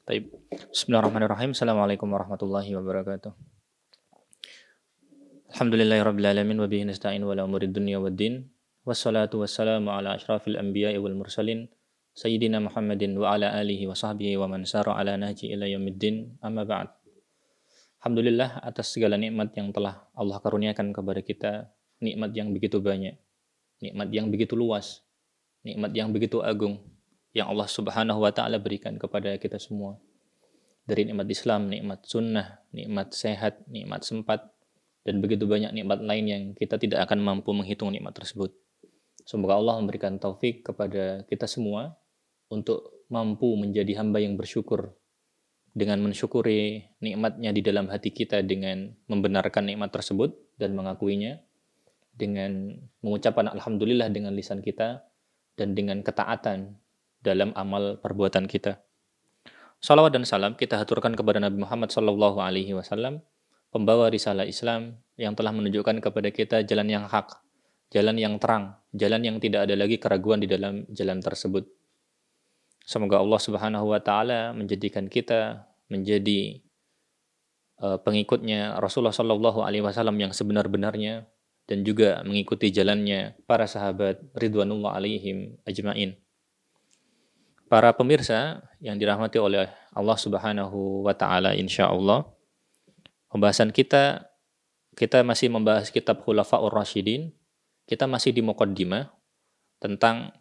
Taib. Bismillahirrahmanirrahim. Assalamualaikum warahmatullahi wabarakatuh. Alhamdulillahirabbil alamin wa bihi nasta'in wa la umurid dunya waddin. Wassalatu wassalamu ala asyrafil anbiya'i wal mursalin sayyidina Muhammadin wa ala alihi wa sahbihi wa man sara ala nahji ila yaumiddin. Amma ba'd. Alhamdulillah atas segala nikmat yang telah Allah karuniakan kepada kita, nikmat yang begitu banyak, nikmat yang begitu luas, nikmat yang begitu agung yang Allah Subhanahu wa taala berikan kepada kita semua. Dari nikmat Islam, nikmat sunnah, nikmat sehat, nikmat sempat, dan begitu banyak nikmat lain yang kita tidak akan mampu menghitung nikmat tersebut. Semoga Allah memberikan taufik kepada kita semua untuk mampu menjadi hamba yang bersyukur dengan mensyukuri nikmatnya di dalam hati kita dengan membenarkan nikmat tersebut dan mengakuinya, dengan mengucapkan alhamdulillah dengan lisan kita, dan dengan ketaatan dalam amal perbuatan kita. Salawat dan salam kita haturkan kepada Nabi Muhammad SAW, pembawa risalah Islam yang telah menunjukkan kepada kita jalan yang hak, jalan yang terang, jalan yang tidak ada lagi keraguan di dalam jalan tersebut. Semoga Allah Subhanahu wa taala menjadikan kita menjadi pengikutnya Rasulullah SAW yang sebenar-benarnya, dan juga mengikuti jalannya para sahabat ridwanullah alaihim ajmain. Para pemirsa yang dirahmati oleh Allah Subhanahu wa taala, insyaallah pembahasan kita masih membahas kitab Khulafaur Rasyidin. Kita masih di muqaddimah tentang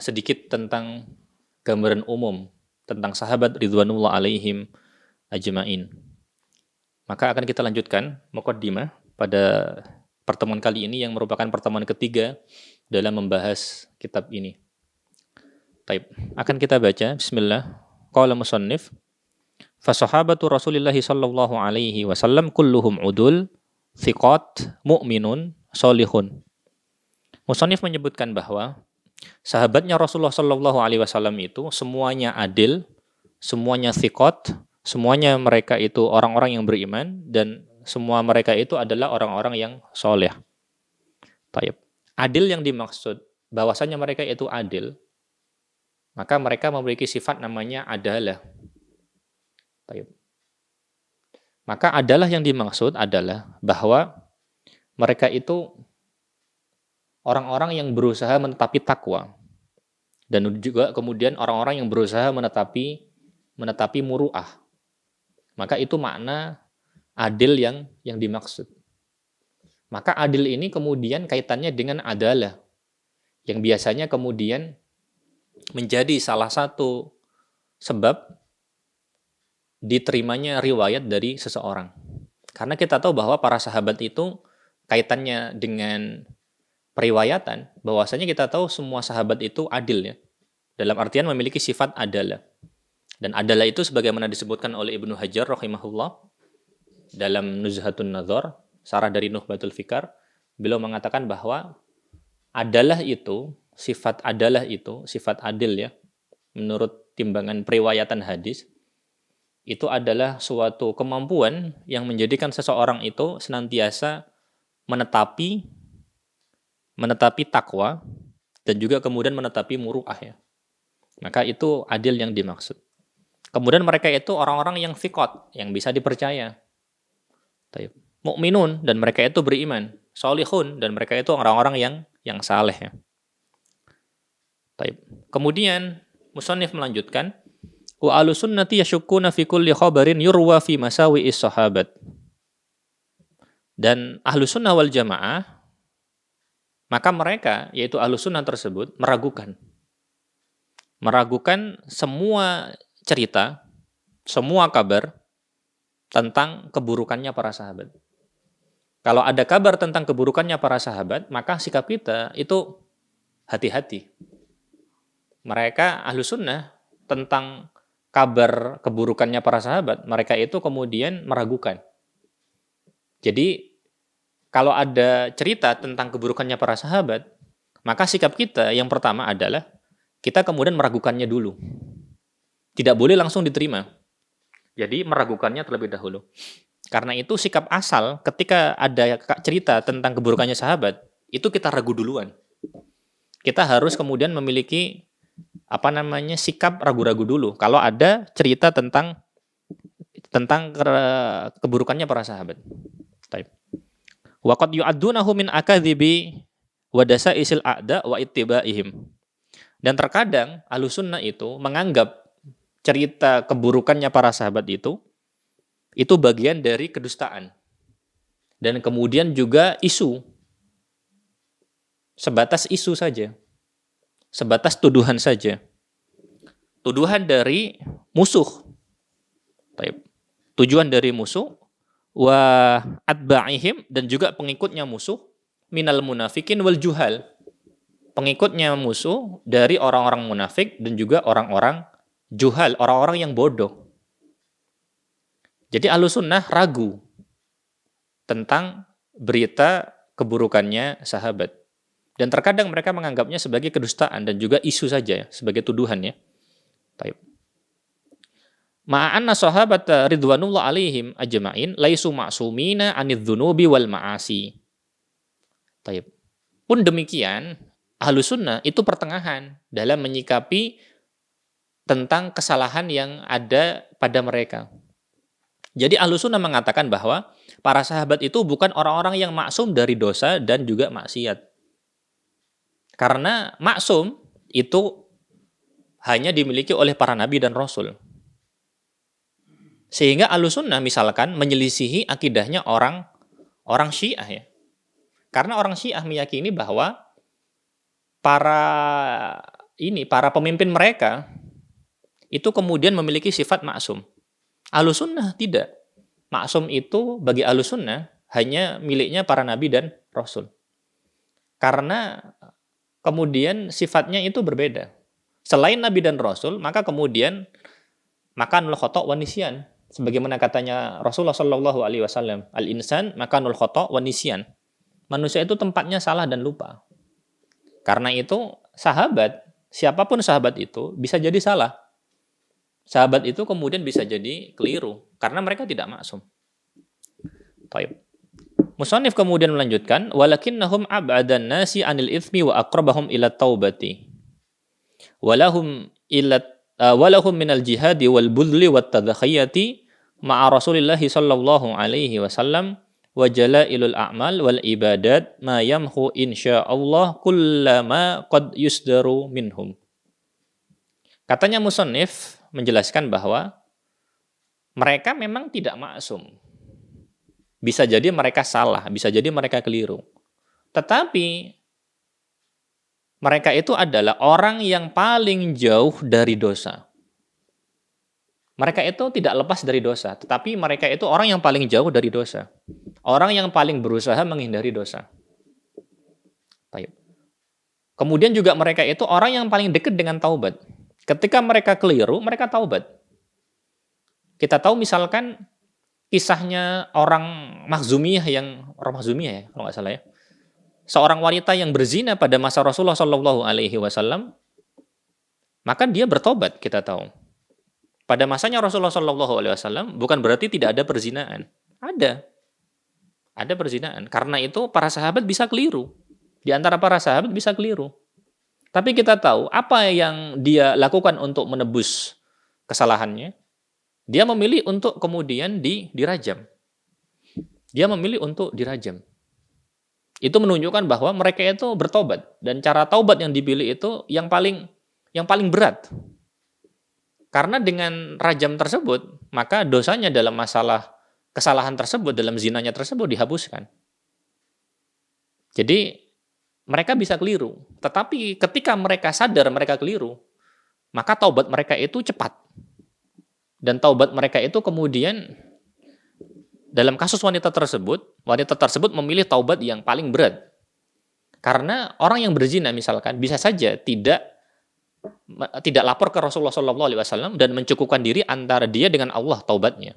sedikit tentang gambaran umum tentang sahabat ridwanullah alaihim ajmain. Maka akan kita lanjutkan muqaddimah pada pertemuan kali ini yang merupakan pertemuan ketiga dalam membahas kitab ini. Taib. Akan kita baca, bismillah. Qala musannif, fa sahabatu Rasulillah sallallahu alaihi wasallam kulluhum udul, thiqat, mu'minun, solihun. Musannif menyebutkan bahwa sahabatnya Rasulullah sallallahu alaihi wasallam itu semuanya adil, semuanya thiqat, semuanya mereka itu orang-orang yang beriman, dan semua mereka itu adalah orang-orang yang soleh. Taib. Adil yang dimaksud bahwasanya mereka itu adil, maka mereka memiliki sifat namanya adalah. Taib. Maka adalah yang dimaksud adalah bahwa mereka itu orang-orang yang berusaha menetapi takwa, dan juga kemudian orang-orang yang berusaha menetapi muru'ah. Maka itu makna adil yang dimaksud. Maka adil ini kemudian kaitannya dengan adalah, yang biasanya kemudian menjadi salah satu sebab diterimanya riwayat dari seseorang. Karena kita tahu bahwa para sahabat itu kaitannya dengan periwayatan, bahwasanya kita tahu semua sahabat itu adil ya. Dalam artian memiliki sifat adalah. Dan adalah itu sebagaimana disebutkan oleh Ibnu Hajar rahimahullah dalam Nuzhatun Nazar, sarah dari Nukhbatul Fikar, beliau mengatakan bahwa adalah itu, sifat adalah itu, sifat adil ya, menurut timbangan periwayatan hadis, itu adalah suatu kemampuan yang menjadikan seseorang itu senantiasa menetapi takwa, dan juga kemudian menetapi muru'ah ya. Maka itu adil yang dimaksud. Kemudian mereka itu orang-orang yang thiqat, yang bisa dipercaya. Mu'minun, dan mereka itu beriman. Solihun, dan mereka itu orang-orang yang saleh ya. Kemudian musannif melanjutkan, wa ahlussunnati yashukkuna fi kulli khabarin yurwa fi masawi'is sahabat. Dan ahlussunnah wal jamaah, maka mereka, yaitu ahlussunnah tersebut, meragukan semua cerita, semua kabar tentang keburukannya para sahabat. Kalau ada kabar tentang keburukannya para sahabat, maka sikap kita itu hati-hati. Mereka ahlu sunnah tentang kabar keburukannya para sahabat, mereka itu kemudian meragukan. Jadi kalau ada cerita tentang keburukannya para sahabat, maka sikap kita yang pertama adalah kita kemudian meragukannya dulu. Tidak boleh langsung diterima. Jadi meragukannya terlebih dahulu. Karena itu sikap asal ketika ada cerita tentang keburukannya sahabat, itu kita ragu duluan. Kita harus kemudian memiliki sikap ragu-ragu dulu kalau ada cerita tentang keburukannya para sahabat. Taib. Wa qad yu'addunahu min akadzibi wa dasaisil a'da wa ittibaihim. Dan terkadang Ahlussunnah itu menganggap cerita keburukannya para sahabat itu bagian dari kedustaan. Dan kemudian juga isu. Sebatas isu saja. Sebatas tuduhan saja. Tuduhan dari musuh. Taib. Tujuan dari musuh wa atba'ihim, dan juga pengikutnya musuh, minal munafikin wal juhal. Pengikutnya musuh dari orang-orang munafik dan juga orang-orang juhal, orang-orang yang bodoh. Jadi Ahlussunnah ragu tentang berita keburukannya sahabat. Dan terkadang mereka menganggapnya sebagai kedustaan dan juga isu saja, sebagai tuduhan ya. Taib. Ma'anna sahabata ridwanullah alaihim ajma'in laisu ma'sumina anidz-dzunubi wal ma'asi. Taib. Pun demikian, Ahlussunnah itu pertengahan dalam menyikapi tentang kesalahan yang ada pada mereka. Jadi Ahlussunnah mengatakan bahwa para sahabat itu bukan orang-orang yang maksum dari dosa dan juga maksiat. Karena maksum itu hanya dimiliki oleh para nabi dan rasul. Sehingga Ahlussunnah misalkan menyelisihi akidahnya orang Syiah ya. Karena orang Syiah meyakini bahwa para pemimpin mereka itu kemudian memiliki sifat maksum. Ahlussunnah tidak. Maksum itu bagi Ahlussunnah hanya miliknya para nabi dan rasul. Karena kemudian sifatnya itu berbeda. Selain nabi dan rasul, maka kemudian makanul khata' wa nisyan. Sebagaimana katanya Rasulullah sallallahu alaihi wasallam, al-insan makanul khata' wa nisyan. Manusia itu tempatnya salah dan lupa. Karena itu sahabat, siapapun sahabat itu bisa jadi salah. Sahabat itu kemudian bisa jadi keliru karena mereka tidak maksum. Baik. Musannif kemudian melanjutkan, walakinnahum ab'adan nasi 'anil itsmi wa aqrabahum ila taubati. Walahum minal jihadi wal budli wat tadkhiyati ma'a Rasulillah sallallahu alaihi wasallam wa jalailul a'mal wal ibadat ma yamhu insyaallah kullama qad yusdaru minhum. Katanya musannif menjelaskan bahwa mereka memang tidak maksum. Bisa jadi mereka salah, bisa jadi mereka keliru. Tetapi mereka itu adalah orang yang paling jauh dari dosa. Mereka itu tidak lepas dari dosa, tetapi mereka itu orang yang paling jauh dari dosa. Orang yang paling berusaha menghindari dosa. Baik. Kemudian juga mereka itu orang yang paling dekat dengan taubat. Ketika mereka keliru, mereka taubat. Kita tahu misalkan kisahnya orang Makhzumiyah ya, kalau nggak salah ya. Seorang wanita yang berzina pada masa Rasulullah Shallallahu Alaihi Wasallam, maka dia bertobat, kita tahu. Pada masanya Rasulullah Shallallahu Alaihi Wasallam bukan berarti tidak ada perzinaan, ada perzinaan. Karena itu para sahabat bisa keliru, di antara para sahabat bisa keliru. Tapi kita tahu apa yang dia lakukan untuk menebus kesalahannya. Dia memilih untuk kemudian dirajam. Dia memilih untuk dirajam. Itu menunjukkan bahwa mereka itu bertobat, dan cara taubat yang dipilih itu yang paling berat. Karena dengan rajam tersebut, maka dosanya dalam masalah kesalahan tersebut, dalam zinanya tersebut dihapuskan. Jadi mereka bisa keliru, tetapi ketika mereka sadar mereka keliru, maka taubat mereka itu cepat. Dan taubat mereka itu kemudian dalam kasus wanita tersebut memilih taubat yang paling berat. Karena orang yang berzina misalkan bisa saja tidak lapor ke Rasulullah SAW dan mencukupkan diri antara dia dengan Allah taubatnya.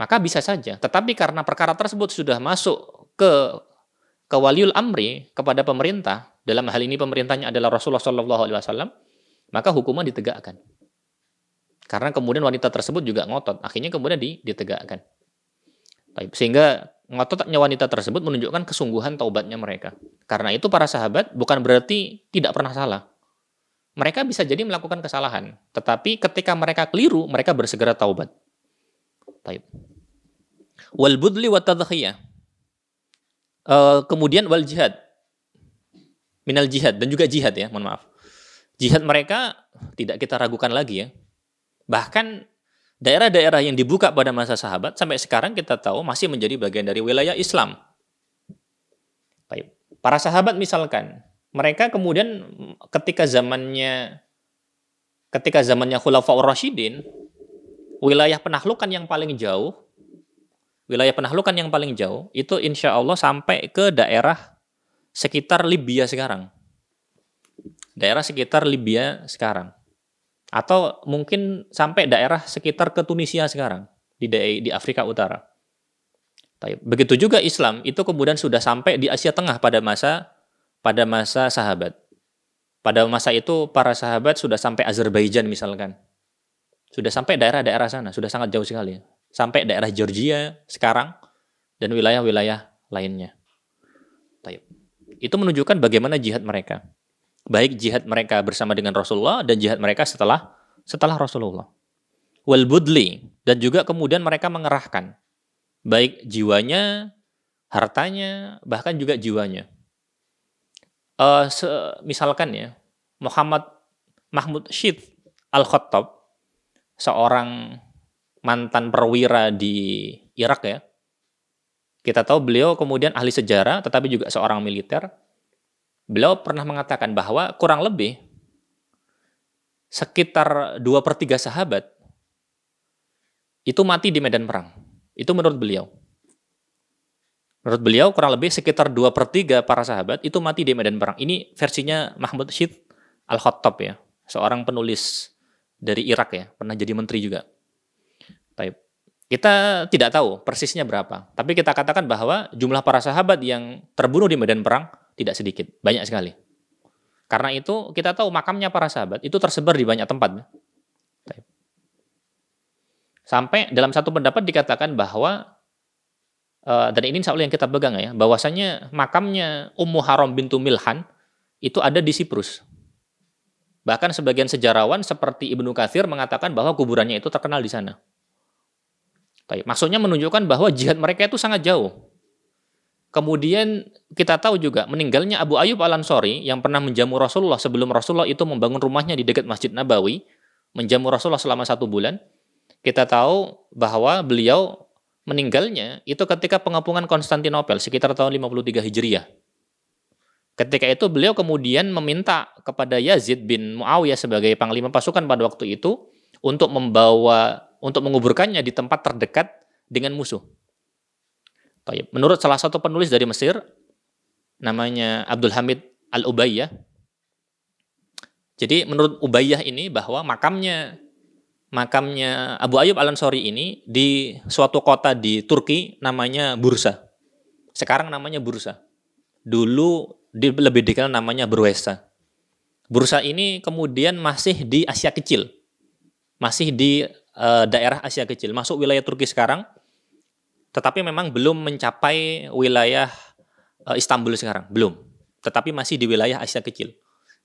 Maka bisa saja. Tetapi karena perkara tersebut sudah masuk ke waliul amri, kepada pemerintah, dalam hal ini pemerintahnya adalah Rasulullah SAW, maka hukuman ditegakkan. Karena kemudian wanita tersebut juga ngotot, akhirnya kemudian ditegakkan. Sehingga ngototnya wanita tersebut menunjukkan kesungguhan taubatnya mereka. Karena itu para sahabat bukan berarti tidak pernah salah. Mereka bisa jadi melakukan kesalahan, tetapi ketika mereka keliru, mereka bersegera taubat. Taib. Wal budli wa tadkhiyah. Kemudian wal jihad. Minal jihad dan juga jihad ya, mohon maaf. Jihad mereka tidak kita ragukan lagi ya. Bahkan daerah-daerah yang dibuka pada masa sahabat sampai sekarang kita tahu masih menjadi bagian dari wilayah Islam. Baik. Para sahabat misalkan, mereka kemudian ketika zamannya Khulafaur Rasyidin, wilayah penaklukan yang paling jauh itu insya Allah sampai ke daerah sekitar Libya sekarang. Atau mungkin sampai daerah sekitar ke Tunisia sekarang, di Afrika Utara. Begitu juga Islam, itu kemudian sudah sampai di Asia Tengah pada masa sahabat. Pada masa itu para sahabat sudah sampai Azerbaijan misalkan. Sudah sampai daerah-daerah sana, sudah sangat jauh sekali. Sampai daerah Georgia sekarang, dan wilayah-wilayah lainnya. Itu menunjukkan bagaimana jihad mereka. Baik jihad mereka bersama dengan Rasulullah dan jihad mereka setelah Rasulullah. Wal budli, dan juga kemudian mereka mengerahkan baik jiwanya, hartanya, bahkan juga jiwanya. Misalkan ya, Muhammad Mahmud Syed Al-Khattab, seorang mantan perwira di Irak ya. Kita tahu beliau kemudian ahli sejarah, tetapi juga seorang militer. Beliau pernah mengatakan bahwa kurang lebih sekitar 2/3 sahabat itu mati di medan perang. Itu menurut beliau. Menurut beliau kurang lebih sekitar 2/3 para sahabat itu mati di medan perang. Ini versinya Mahmud Syed Al-Khattab ya, seorang penulis dari Irak ya, pernah jadi menteri juga. Kita tidak tahu persisnya berapa, tapi kita katakan bahwa jumlah para sahabat yang terbunuh di medan perang tidak sedikit, banyak sekali. Karena itu kita tahu makamnya para sahabat itu tersebar di banyak tempat. Sampai dalam satu pendapat dikatakan bahwa, dan ini insya Allah yang kita pegang ya, bahwasanya makamnya Ummu Haram bintu Milhan itu ada di Siprus. Bahkan sebagian sejarawan seperti Ibnu Katsir mengatakan bahwa kuburannya itu terkenal di sana. Maksudnya menunjukkan bahwa jihad mereka itu sangat jauh. Kemudian kita tahu juga meninggalnya Abu Ayyub Al-Ansari yang pernah menjamu Rasulullah sebelum Rasulullah itu membangun rumahnya di dekat Masjid Nabawi, menjamu Rasulullah selama 1 bulan. Kita tahu bahwa beliau meninggalnya itu ketika pengepungan Konstantinopel sekitar tahun 53 Hijriah. Ketika itu beliau kemudian meminta kepada Yazid bin Muawiyah sebagai panglima pasukan pada waktu itu untuk menguburkannya di tempat terdekat dengan musuh. Menurut salah satu penulis dari Mesir, namanya Abdul Hamid Al-Ubayyah. Jadi menurut Ubayyah ini bahwa makamnya Abu Ayyub Al-Ansari ini di suatu kota di Turki namanya Bursa. Sekarang namanya Bursa. Dulu lebih dikenal namanya Bursa. Bursa ini kemudian masih di Asia Kecil. Masih di daerah Asia Kecil, masuk wilayah Turki sekarang, tetapi memang belum mencapai wilayah Istanbul sekarang, belum. Tetapi masih di wilayah Asia Kecil.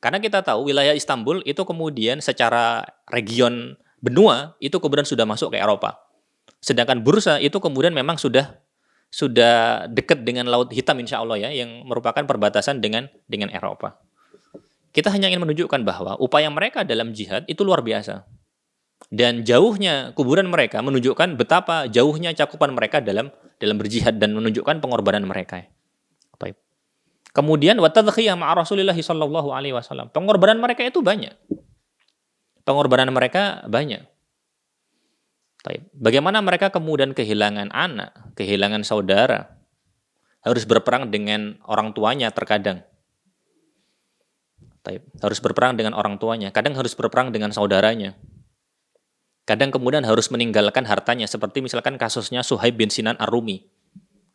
Karena kita tahu wilayah Istanbul itu kemudian secara region benua itu kemudian sudah masuk ke Eropa. Sedangkan Bursa itu kemudian memang sudah dekat dengan Laut Hitam insya Allah ya, yang merupakan perbatasan dengan Eropa. Kita hanya ingin menunjukkan bahwa upaya mereka dalam jihad itu luar biasa. Dan jauhnya kuburan mereka menunjukkan betapa jauhnya cakupan mereka dalam berjihad dan menunjukkan pengorbanan mereka. Kemudian wa tadkhiyah ma'a Rasulillah sallallahu alaihi wasallam. Pengorbanan mereka itu banyak. Bagaimana mereka kemudian kehilangan anak, kehilangan saudara, harus berperang dengan orang tuanya terkadang. Harus berperang dengan orang tuanya, kadang harus berperang dengan saudaranya. Kadang kemudian harus meninggalkan hartanya, seperti misalkan kasusnya Suhaib bin Sinan Ar-Rumi.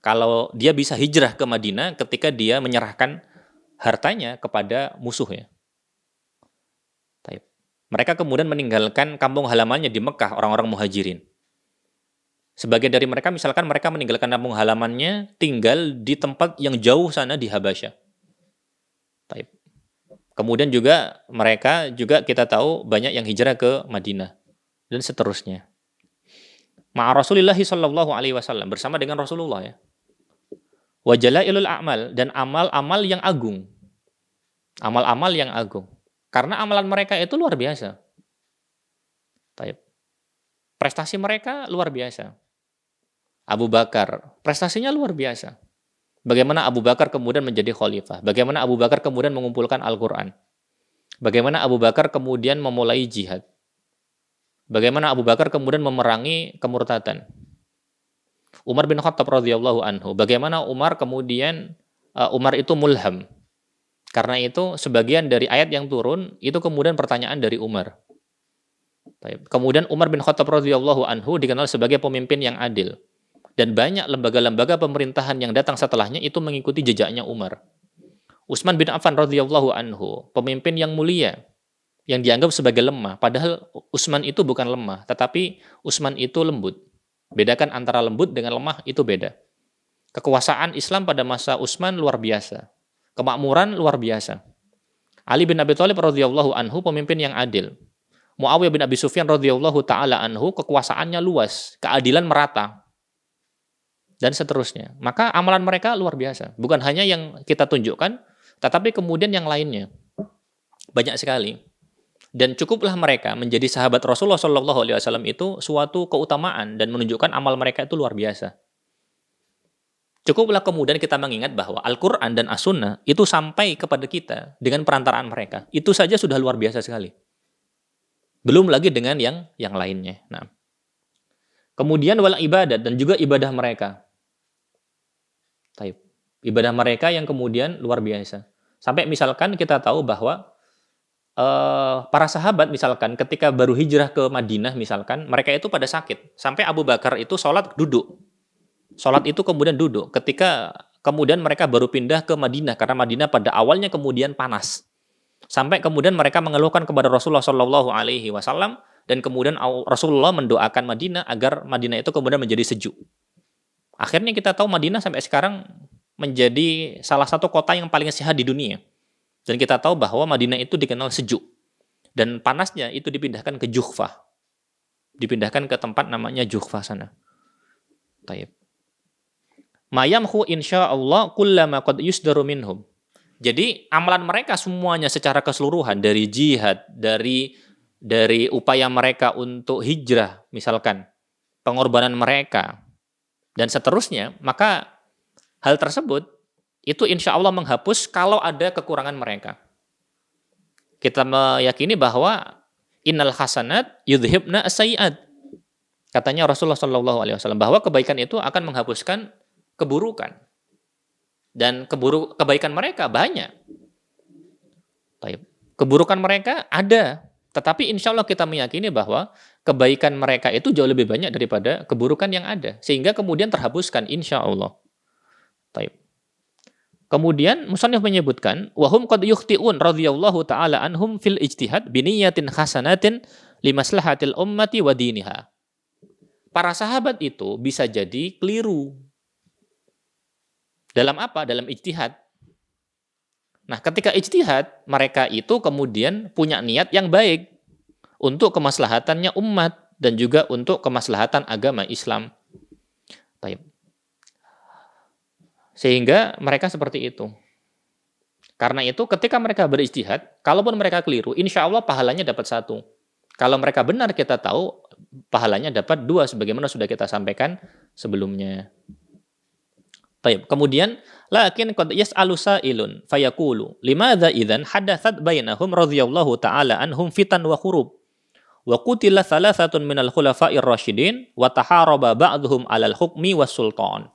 Kalau dia bisa hijrah ke Madinah ketika dia menyerahkan hartanya kepada musuhnya. Mereka kemudian meninggalkan kampung halamannya di Mekah, orang-orang muhajirin. Sebagian dari mereka, misalkan mereka meninggalkan kampung halamannya, tinggal di tempat yang jauh sana di Habasyah. Kemudian juga mereka juga kita tahu banyak yang hijrah ke Madinah dan seterusnya. Ma'a Rasulillah sallallahu alaihi wasallam, bersama dengan Rasulullah ya. Wa jalailul a'mal, dan amal-amal yang agung. Amal-amal yang agung. Karena amalan mereka itu luar biasa. Taib. Prestasi mereka luar biasa. Abu Bakar, prestasinya luar biasa. Bagaimana Abu Bakar kemudian menjadi khalifah. Bagaimana Abu Bakar kemudian mengumpulkan Al-Quran. Bagaimana Abu Bakar kemudian memulai jihad. Bagaimana Abu Bakar kemudian memerangi kemurtadan. Umar bin Khattab radhiyallahu anhu. Bagaimana Umar kemudian Umar itu mulham. Karena itu sebagian dari ayat yang turun itu kemudian pertanyaan dari Umar. Kemudian Umar bin Khattab radhiyallahu anhu dikenal sebagai pemimpin yang adil. Dan banyak lembaga-lembaga pemerintahan yang datang setelahnya itu mengikuti jejaknya Umar. Utsman bin Affan radhiyallahu anhu, pemimpin yang mulia, yang dianggap sebagai lemah. Padahal Utsman itu bukan lemah, tetapi Utsman itu lembut. Bedakan antara lembut dengan lemah itu beda. Kekuasaan Islam pada masa Utsman luar biasa. Kemakmuran luar biasa. Ali bin Abi Thalib radhiyallahu anhu pemimpin yang adil. Muawiyah bin Abi Sufyan radhiyallahu taala anhu kekuasaannya luas, keadilan merata. Dan seterusnya. Maka amalan mereka luar biasa. Bukan hanya yang kita tunjukkan, tetapi kemudian yang lainnya. Banyak sekali. Dan cukuplah mereka menjadi sahabat Rasulullah SAW itu suatu keutamaan dan menunjukkan amal mereka itu luar biasa. Cukuplah kemudian kita mengingat bahwa Al-Quran dan As-Sunnah itu sampai kepada kita dengan perantaraan mereka. Itu saja sudah luar biasa sekali. Belum lagi dengan yang lainnya. Nah. Kemudian wal ibadat, dan juga ibadah mereka. Ibadah mereka yang kemudian luar biasa. Sampai misalkan kita tahu bahwa para sahabat misalkan ketika baru hijrah ke Madinah misalkan, mereka itu pada sakit. Sampai Abu Bakar itu sholat duduk. Sholat itu kemudian duduk. Ketika kemudian mereka baru pindah ke Madinah, karena Madinah pada awalnya kemudian panas. Sampai kemudian mereka mengeluhkan kepada Rasulullah SAW, dan kemudian Rasulullah mendoakan Madinah agar Madinah itu kemudian menjadi sejuk. Akhirnya kita tahu Madinah sampai sekarang menjadi salah satu kota yang paling sehat di dunia. Dan kita tahu bahwa Madinah itu dikenal sejuk. Dan panasnya itu dipindahkan ke Juhfah. Dipindahkan ke tempat namanya Juhfah sana. Taib. Mayamhu insya'Allah kullama qad yusdaru minhum. Jadi amalan mereka semuanya secara keseluruhan, dari jihad, dari upaya mereka untuk hijrah misalkan, pengorbanan mereka, dan seterusnya, maka hal tersebut itu insya Allah menghapus kalau ada kekurangan mereka. Kita meyakini bahwa innal hasanat yudhibna as-sayyi'at. Katanya Rasulullah SAW bahwa kebaikan itu akan menghapuskan keburukan. Dan kebaikan mereka banyak. Keburukan mereka ada. Tetapi insya Allah kita meyakini bahwa kebaikan mereka itu jauh lebih banyak daripada keburukan yang ada. Sehingga kemudian terhapuskan insya Allah. Kemudian musannif menyebutkan wahum qad yukhti'un radhiyallahu taala anhum fil ijtihad biniyatin hasanatin limaslahatil ummati wa diniha. Para sahabat itu bisa jadi keliru. Dalam apa? Dalam ijtihad. Nah, ketika ijtihad, mereka itu kemudian punya niat yang baik untuk kemaslahatannya umat dan juga untuk kemaslahatan agama Islam. Baik. Sehingga mereka seperti itu. Karena itu ketika mereka berijtihad, kalaupun mereka keliru, insya Allah pahalanya dapat 1. Kalau mereka benar, kita tahu pahalanya dapat 2, sebagaimana sudah kita sampaikan sebelumnya. Baik. Kemudian, lakin qad yas'alu sa'ilun fayaqulu limadza idzan hadatsat bainahum radhiyallahu ta'ala anhum fitan wa khurub wa qutila thalathatun minal khulafa'ir rasyidin wa taharaba ba'dhum 'alal hukmi was sultan.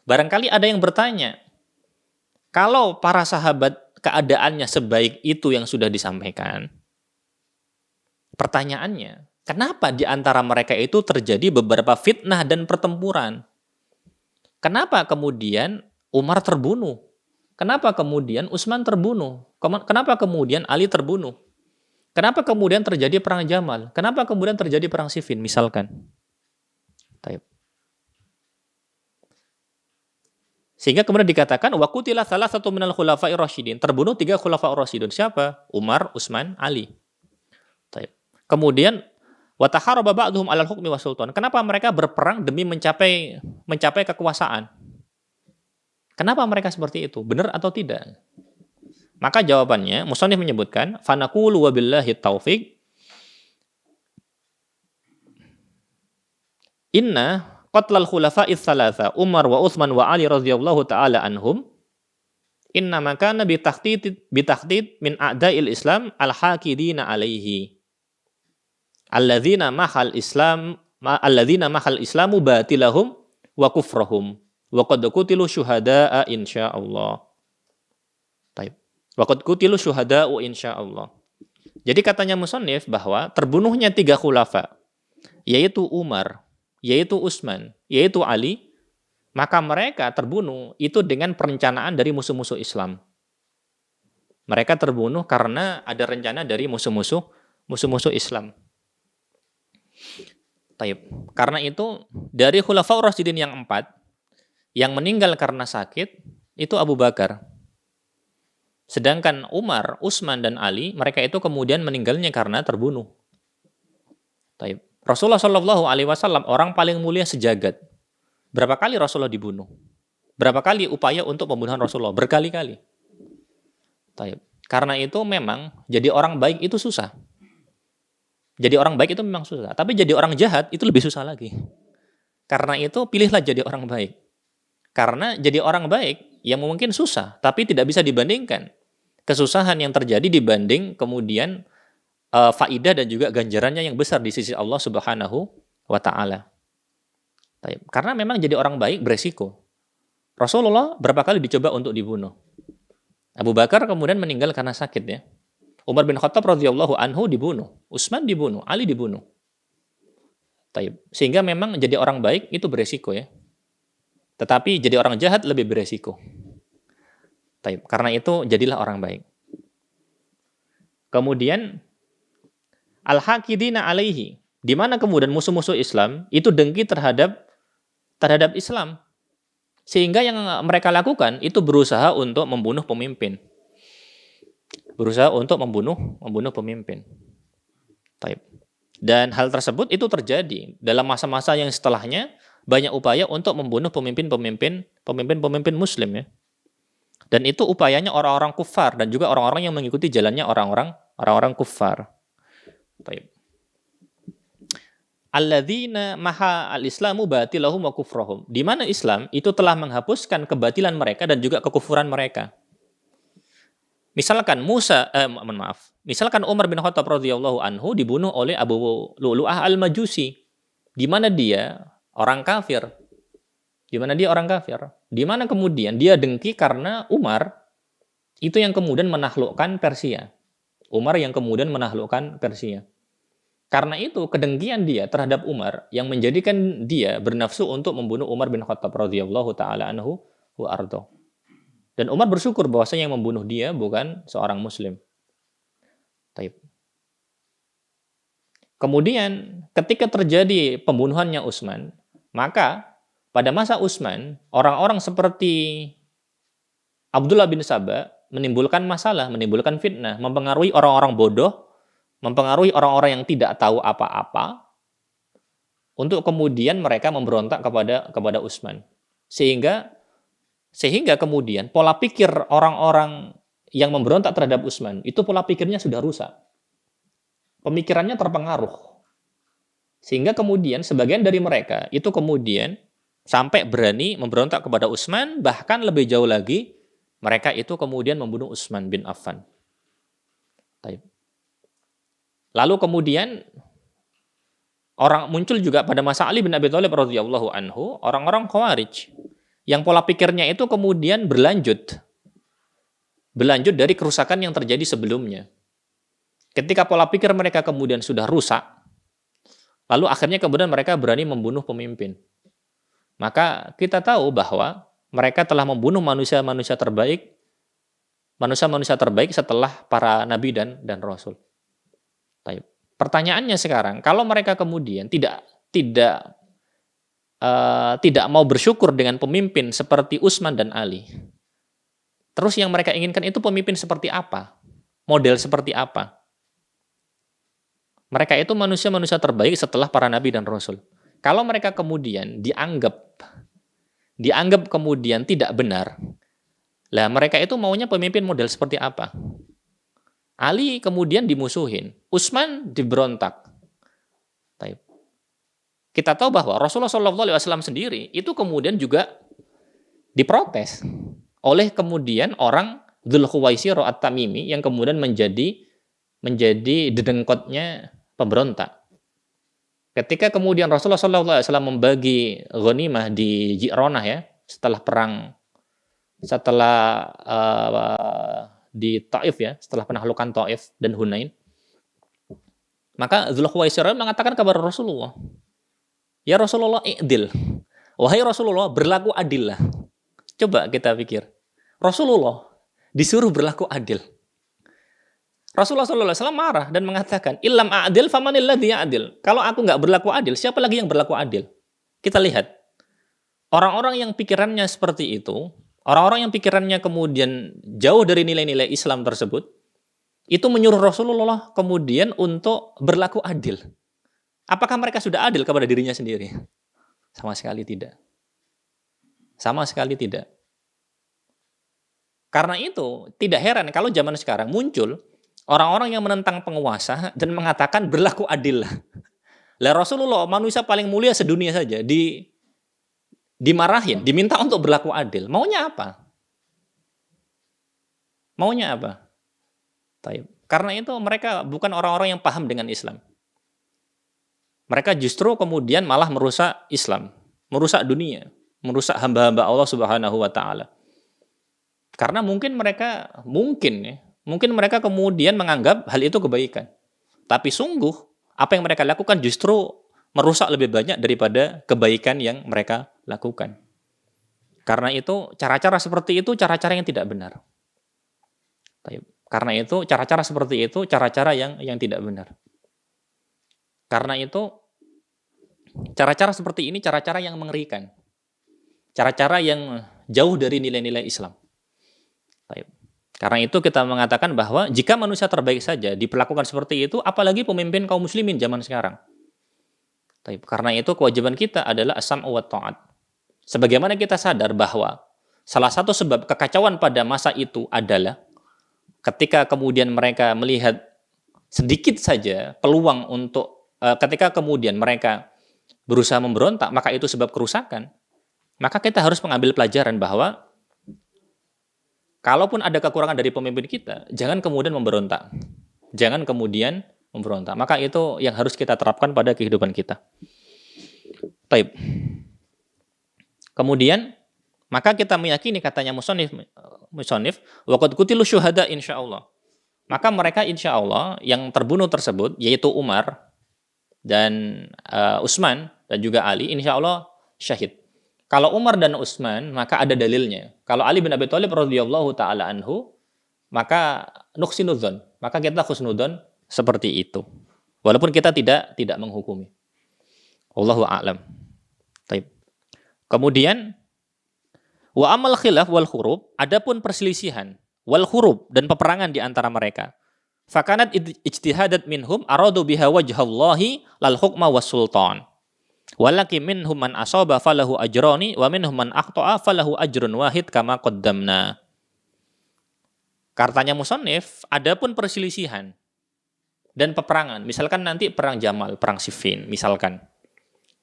Barangkali ada yang bertanya, kalau para sahabat keadaannya sebaik itu yang sudah disampaikan, pertanyaannya, kenapa di antara mereka itu terjadi beberapa fitnah dan pertempuran? Kenapa kemudian Umar terbunuh? Kenapa kemudian Utsman terbunuh? Kenapa kemudian Ali terbunuh? Kenapa kemudian terjadi perang Jamal? Kenapa kemudian terjadi perang Siffin misalkan? Sehingga kemudian dikatakan wa qutila salasatu minal khulafa'ir rasyidin. Terbunuh 3 khulafa'ur rasyidun. Siapa? Umar, Utsman, Ali. Taib. Kemudian wa taharaba ba'dhum 'alal hukmi wasultan. Kenapa mereka berperang demi mencapai kekuasaan? Kenapa mereka seperti itu? Benar atau tidak? Maka jawabannya musannif menyebutkan fanaqulu wa billahi taufiq inna qatlal khulafa'is salasa Umar wa Utsman wa Ali radhiyallahu taala anhum inna makana bi tahdid min a'da'il Islam al-haqidina alaihi alladzina mahal islamu batilahum wa kufrahum wa qad qutilu syuhada'a insyaallah. Baik. Wa qad qutilu syuhada'u insyaallah. Jadi katanya musannif bahwa terbunuhnya 3 khulafa yaitu Umar, yaitu Utsman, yaitu Ali, maka mereka terbunuh itu dengan perencanaan dari musuh-musuh Islam. Mereka terbunuh karena ada rencana dari musuh-musuh Islam. Taib. Karena itu dari Khulafaur Rasyidin yang 4 yang meninggal karena sakit itu Abu Bakar. Sedangkan Umar, Utsman dan Ali mereka itu kemudian meninggalnya karena terbunuh. Taib. Rasulullah Shallallahu Alaihi Wasallam orang paling mulia sejagat. Berapa kali Rasulullah dibunuh? Berapa kali upaya untuk pembunuhan Rasulullah? Berkali-kali. Karena itu memang jadi orang baik itu susah. Jadi orang baik itu memang susah. Tapi jadi orang jahat itu lebih susah lagi. Karena itu pilihlah jadi orang baik. Karena jadi orang baik yang mungkin susah, tapi tidak bisa dibandingkan kesusahan yang terjadi dibanding kemudian faidah dan juga ganjarannya yang besar di sisi Allah Subhanahu wa taala. Karena memang jadi orang baik beresiko. Rasulullah berapa kali dicoba untuk dibunuh. Abu Bakar kemudian meninggal karena sakit ya. Umar bin Khattab radhiyallahu anhu dibunuh, Utsman dibunuh, Ali dibunuh. Sehingga memang jadi orang baik itu beresiko ya. Tetapi jadi orang jahat lebih beresiko. Karena itu jadilah orang baik. Kemudian al-haqidina alaihi, di mana kemudian musuh-musuh Islam itu dengki terhadap Islam. Sehingga yang mereka lakukan itu berusaha untuk membunuh pemimpin. Berusaha untuk membunuh pemimpin. Dan hal tersebut itu terjadi dalam masa-masa yang setelahnya, banyak upaya untuk membunuh pemimpin muslim ya. Dan itu upayanya orang-orang kufar dan juga orang-orang yang mengikuti jalannya orang-orang kufar. Alladzina maha al-islamu batilahum wa kufrahum. Di mana Islam itu telah menghapuskan kebatilan mereka dan juga kekufuran mereka. Misalkan misalkan Umar bin Khattab radhiyallahu anhu dibunuh oleh Abu Lu'lu'ah al-Majusi, di mana dia orang kafir. Di mana kemudian dia dengki karena Umar itu yang kemudian menaklukkan Persia. Karena itu kedengkian dia terhadap Umar yang menjadikan dia bernafsu untuk membunuh Umar bin Khattab radhiyallahu taala anhu wa ardo. Dan Umar bersyukur bahwasanya yang membunuh dia bukan seorang muslim. Kemudian ketika terjadi pembunuhannya Utsman, maka pada masa Utsman, orang-orang seperti Abdullah bin Saba menimbulkan masalah, menimbulkan fitnah, mempengaruhi orang-orang bodoh, mempengaruhi orang-orang yang tidak tahu apa-apa, untuk kemudian mereka memberontak kepada Utsman. Sehingga kemudian pola pikir orang-orang yang memberontak terhadap Utsman, itu pola pikirnya sudah rusak. Pemikirannya terpengaruh. Sehingga kemudian sebagian dari mereka itu kemudian sampai berani memberontak kepada Utsman, bahkan lebih jauh lagi, mereka itu kemudian membunuh Utsman bin Affan. Lalu kemudian muncul juga pada masa Ali bin Abi Thalib radhiyallahu anhu, orang-orang Khawarij yang pola pikirnya itu kemudian berlanjut dari kerusakan yang terjadi sebelumnya. Ketika pola pikir mereka kemudian sudah rusak, lalu akhirnya kemudian mereka berani membunuh pemimpin. Maka kita tahu bahwa mereka telah membunuh manusia-manusia terbaik setelah para nabi dan rasul. Pertanyaannya sekarang, kalau mereka kemudian tidak tidak mau bersyukur dengan pemimpin seperti Utsman dan Ali. Terus yang mereka inginkan itu pemimpin seperti apa? Model seperti apa? Mereka itu manusia-manusia terbaik setelah para nabi dan rasul. Kalau mereka kemudian dianggap kemudian tidak benar, lah mereka itu maunya pemimpin model seperti apa? Ali kemudian dimusuhin, Utsman diberontak. Kita tahu bahwa Rasulullah SAW sendiri itu kemudian juga diprotes oleh kemudian orang Dzul Khuwaisir At-Tamimi yang kemudian menjadi dedengkotnya pemberontak. Ketika kemudian Rasulullah SAW membagi ghanimah di Ji'ronah ya, di Taif ya, setelah penaklukan Taif dan Hunain, maka Dzul Khuwaisir mengatakan kepada Rasulullah, "Ya Rasulullah, i'dil." Wahai Rasulullah, berlaku adil lah. Coba kita pikir. Rasulullah disuruh berlaku adil. Rasulullah SAW marah dan mengatakan, "Illam a'dil famanil ladzi ya'dil." Kalau aku nggak berlaku adil, siapa lagi yang berlaku adil? Kita lihat. Orang-orang yang pikirannya seperti itu, orang-orang yang pikirannya kemudian jauh dari nilai-nilai Islam tersebut, itu menyuruh Rasulullah kemudian untuk berlaku adil. Apakah mereka sudah adil kepada dirinya sendiri? Sama sekali tidak. Sama sekali tidak. Karena itu, tidak heran kalau zaman sekarang muncul orang-orang yang menentang penguasa dan mengatakan berlaku adil. Lah Rasulullah, manusia paling mulia sedunia saja, dimarahin, diminta untuk berlaku adil. Maunya apa? Maunya apa? Karena itu mereka bukan orang-orang yang paham dengan Islam. Mereka justru kemudian malah merusak Islam, merusak dunia, merusak hamba-hamba Allah Subhanahu wa taala. Karena mungkin mereka kemudian menganggap hal itu kebaikan. Tapi sungguh apa yang mereka lakukan justru merusak lebih banyak daripada kebaikan yang mereka lakukan. Karena itu cara-cara seperti itu cara-cara yang tidak benar. Karena itu cara-cara seperti itu cara-cara yang tidak benar. Karena itu cara-cara seperti ini cara-cara yang mengerikan. Cara-cara yang jauh dari nilai-nilai Islam. Karena itu kita mengatakan bahwa jika manusia terbaik saja diperlakukan seperti itu, apalagi pemimpin kaum muslimin zaman sekarang. Karena itu kewajiban kita adalah as-sam'u wa ta'at. Sebagaimana kita sadar bahwa salah satu sebab kekacauan pada masa itu adalah ketika kemudian mereka melihat sedikit saja peluang untuk ketika kemudian mereka berusaha memberontak, maka itu sebab kerusakan. Maka kita harus mengambil pelajaran bahwa kalaupun ada kekurangan dari pemimpin kita, jangan kemudian memberontak. Jangan kemudian memberontak. Maka itu yang harus kita terapkan pada kehidupan kita. Baik. Kemudian, maka kita meyakini katanya musonif, waqad qutilu syuhada insyaallah. Maka mereka insyaallah yang terbunuh tersebut, yaitu Umar dan Utsman dan juga Ali, insyaallah syahid. Kalau Umar dan Utsman, maka ada dalilnya. Kalau Ali bin Abi Thalib radhiyallahu taala anhu, maka nuhsinudzon, maka kita khusnudzon seperti itu. Walaupun kita tidak menghukumi. Wallahu a'lam. Baik. Kemudian wa amal khilaf wal khurub, adapun perselisihan wal khurub dan peperangan di antara mereka. Fakanat ijtihadat minhum aradu biha wajhallahi lal hukma was sultan. Walaki minhum man asaba falahu ajrani wa minhum man akhta'a falahu ajrun wahid kama qaddamna. Katanya musannif, adapun perselisihan dan peperangan, misalkan nanti perang Jamal, perang Siffin, misalkan.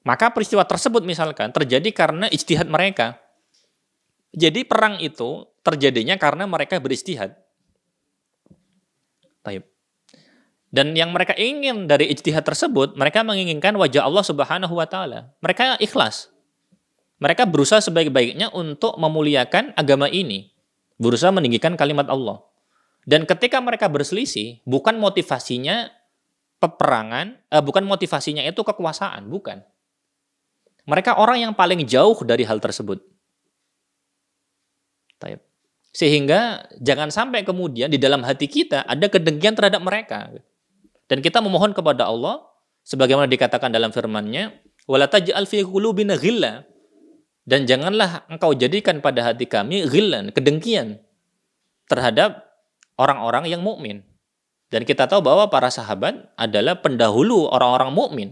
Maka peristiwa tersebut misalkan terjadi karena ijtihad mereka. Jadi perang itu terjadinya karena mereka berijtihad. Baik. Dan yang mereka ingin dari ijtihad tersebut, mereka menginginkan wajah Allah Subhanahu wa taala. Mereka ikhlas. Mereka berusaha sebaik-baiknya untuk memuliakan agama ini, berusaha meninggikan kalimat Allah. Dan ketika mereka berselisih, bukan motivasinya peperangan, bukan motivasinya itu kekuasaan, bukan. Mereka orang yang paling jauh dari hal tersebut. Sehingga jangan sampai kemudian di dalam hati kita ada kedengkian terhadap mereka. Dan kita memohon kepada Allah, sebagaimana dikatakan dalam firman-Nya, Wala taj'al fi qulubina ghilla, dan janganlah engkau jadikan pada hati kami ghillan, kedengkian terhadap orang-orang yang mukmin. Dan kita tahu bahwa para sahabat adalah pendahulu orang-orang mukmin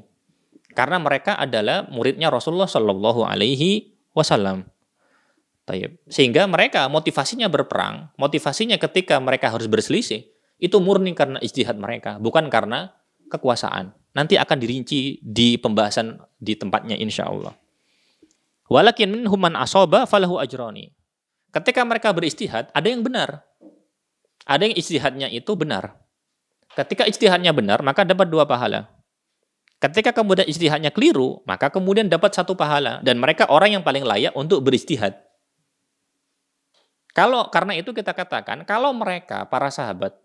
karena mereka adalah muridnya Rasulullah Shallallahu Alaihi Wasallam. Sehingga mereka motivasinya berperang, motivasinya ketika mereka harus berselisih itu murni karena ijtihad mereka, bukan karena kekuasaan. Nanti akan dirinci di pembahasan di tempatnya insya Allah. Walakin minhum man asaba falahu ajrani. Ketika mereka beristihad, ada yang benar. Ada yang ijtihadnya itu benar. Ketika ijtihadnya benar, maka dapat 2 pahala. Ketika kemudian ijtihadnya keliru, maka kemudian dapat 1 pahala. Dan mereka orang yang paling layak untuk beristihad. Karena itu kita katakan, kalau mereka, para sahabat,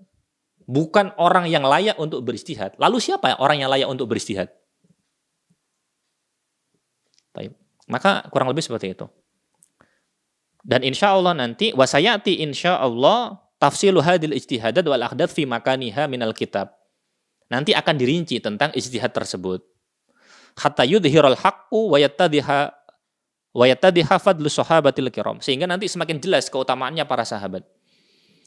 bukan orang yang layak untuk beristihad, lalu siapa orang yang layak untuk beristihad? Maka kurang lebih seperti itu. Dan insya Allah nanti, wasayati insya Allah, tafsilu hadil ijtihadat wal ahdath fi makaniha minal kitab. Nanti akan dirinci tentang ijtihad tersebut. Hatta yudhirul haqqu wa yattadiha fadlu sahabatil kiram. Sehingga nanti semakin jelas keutamaannya para sahabat.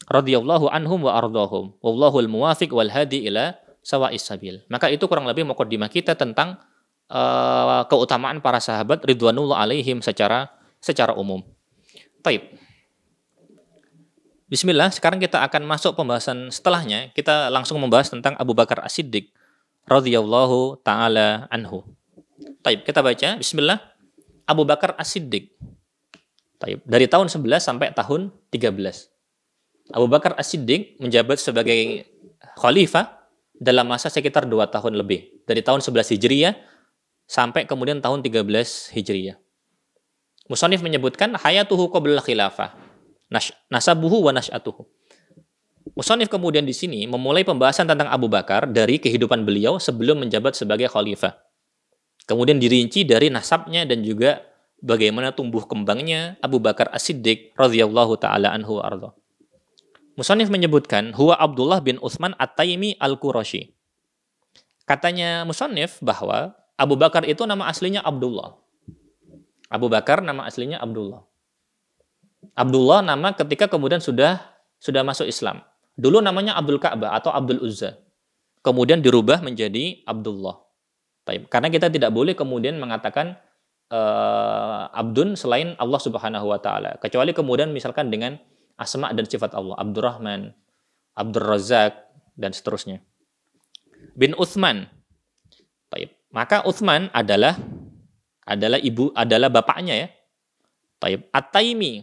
Radhiyallahu anhum wa ardhahum. Wallahul muwafiq wal hadi ila sawa'is sabil. Maka itu kurang lebih muqaddimah kita tentang keutamaan para sahabat ridwanullah alaihim secara umum. Baik. Bismillah, sekarang kita akan masuk pembahasan setelahnya. Kita langsung membahas tentang Abu Bakar As-Siddiq radhiyallahu taala anhu. Baik, kita baca Bismillah. Abu Bakar As-Siddiq. Baik, dari tahun 11 sampai tahun 13. Abu Bakar As-Siddiq menjabat sebagai khalifah dalam masa sekitar 2 tahun lebih. Dari tahun 11 Hijriyah sampai kemudian tahun 13 Hijriyah. Musannif menyebutkan hayatuhu qabla khilafah. Nasabuhu wa nash'atuhu. Musannif kemudian di sini memulai pembahasan tentang Abu Bakar dari kehidupan beliau sebelum menjabat sebagai khalifah. Kemudian dirinci dari nasabnya dan juga bagaimana tumbuh kembangnya Abu Bakar As-Siddiq radhiyallahu taala anhu wa ardha. Musannif menyebutkan huwa Abdullah bin Utsman At-Taimi Al-Qurashi. Katanya musannif bahwa Abu Bakar itu nama aslinya Abdullah. Abu Bakar nama aslinya Abdullah. Abdullah nama ketika kemudian sudah masuk Islam. Dulu namanya Abdul Ka'bah atau Abdul Uzza. Kemudian dirubah menjadi Abdullah. Karena kita tidak boleh kemudian mengatakan abdun selain Allah Subhanahu wa taala, kecuali kemudian misalkan dengan asma dan sifat Allah, Abdurrahman, Abdur Razzaq dan seterusnya. Bin Utsman. Maka Utsman adalah bapaknya ya. At-Taimi.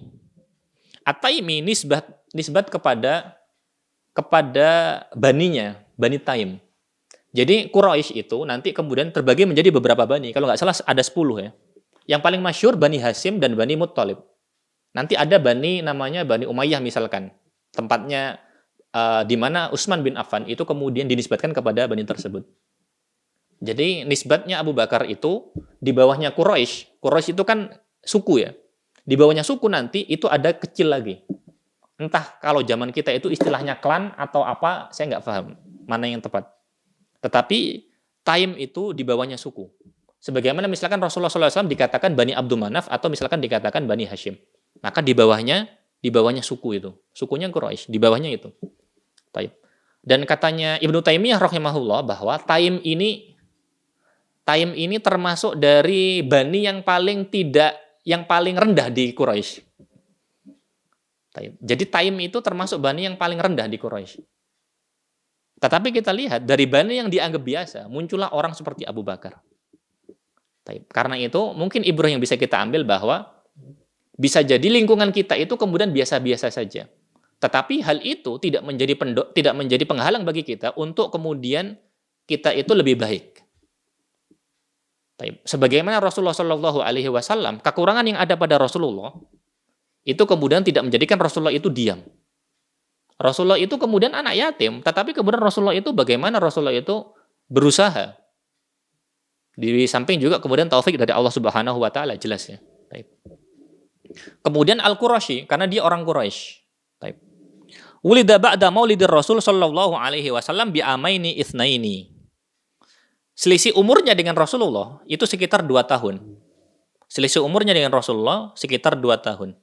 At-Taimi nisbat kepada baninya, Bani Taim. Jadi Quraisy itu nanti kemudian terbagi menjadi beberapa bani. Kalau nggak salah ada 10 ya. Yang paling masyhur Bani Hashim dan Bani Muttalib. Nanti ada bani namanya Bani Umayyah misalkan. Tempatnya di mana Utsman bin Affan itu kemudian dinisbatkan kepada bani tersebut. Jadi nisbatnya Abu Bakar itu di bawahnya Quraisy. Quraisy itu kan suku ya. Di bawahnya suku nanti itu ada kecil lagi. Entah kalau zaman kita itu istilahnya klan atau apa, saya nggak paham mana yang tepat. Tetapi Taim itu di bawahnya suku. Sebagaimana misalkan Rasulullah SAW dikatakan Bani Abdul Manaf atau misalkan dikatakan Bani Hashim. Maka di bawahnya suku itu. Sukunya Quraisy, di bawahnya itu. Taim. Dan katanya Ibnu Taimiyah rahimahullah bahwa Taim ini termasuk dari bani yang paling rendah di Quraisy. Jadi Taim itu termasuk bani yang paling rendah di Quraisy. Tetapi kita lihat dari bani yang dianggap biasa, muncullah orang seperti Abu Bakar. Karena itu mungkin ibrah yang bisa kita ambil bahwa bisa jadi lingkungan kita itu kemudian biasa-biasa saja. Tetapi hal itu tidak menjadi penghalang bagi kita untuk kemudian kita itu lebih baik. Sebagaimana Rasulullah Shallallahu Alaihi Wasallam, kekurangan yang ada pada Rasulullah itu kemudian tidak menjadikan Rasulullah itu diam. Rasulullah itu kemudian anak yatim, tetapi kemudian Rasulullah itu bagaimana Rasulullah itu berusaha. Di samping juga kemudian taufik dari Allah Subhanahu wa taala jelas ya. Kemudian Al-Qurashi karena dia orang Quraisy. Wulida ba'da maulidir Rasul sallallahu alaihi wasallam bi amaini itsnaini. Selisih umurnya dengan Rasulullah itu sekitar 2 tahun. Selisih umurnya dengan Rasulullah sekitar 2 tahun.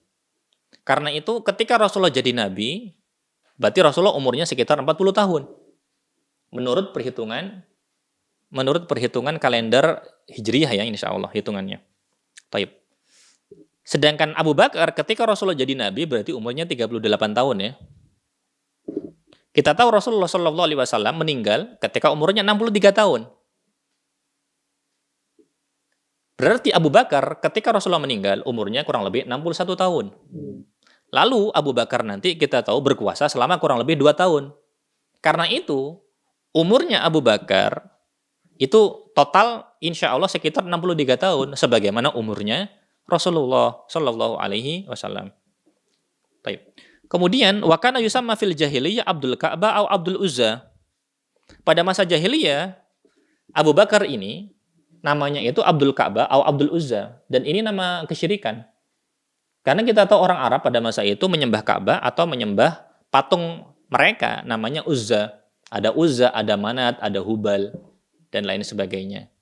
Karena itu ketika Rasulullah jadi nabi, berarti Rasulullah umurnya sekitar 40 tahun. Menurut perhitungan kalender Hijriyah ya, insya Allah hitungannya. Taib. Sedangkan Abu Bakar ketika Rasulullah jadi nabi berarti umurnya 38 tahun ya. Kita tahu Rasulullah Shallallahu Alaihi Wasallam meninggal ketika umurnya 63 tahun. Berarti Abu Bakar ketika Rasulullah meninggal umurnya kurang lebih 61 tahun. Lalu Abu Bakar nanti kita tahu berkuasa selama kurang lebih 2 tahun. Karena itu umurnya Abu Bakar itu total insya Allah sekitar 63 tahun. Sebagaimana umurnya Rasulullah Shallallahu Alaihi Wasallam. Baik. Kemudian wakana yusamma fil jahiliyah Abdul Ka'bah atau Abdul Uzza. Pada masa jahiliyah Abu Bakar ini namanya itu Abdul Ka'bah atau Abdul Uzza, dan ini nama kesyirikan. Karena kita tahu orang Arab pada masa itu menyembah Ka'bah atau menyembah patung mereka namanya Uzza. Ada Uzza, ada Manat, ada Hubal dan lain sebagainya.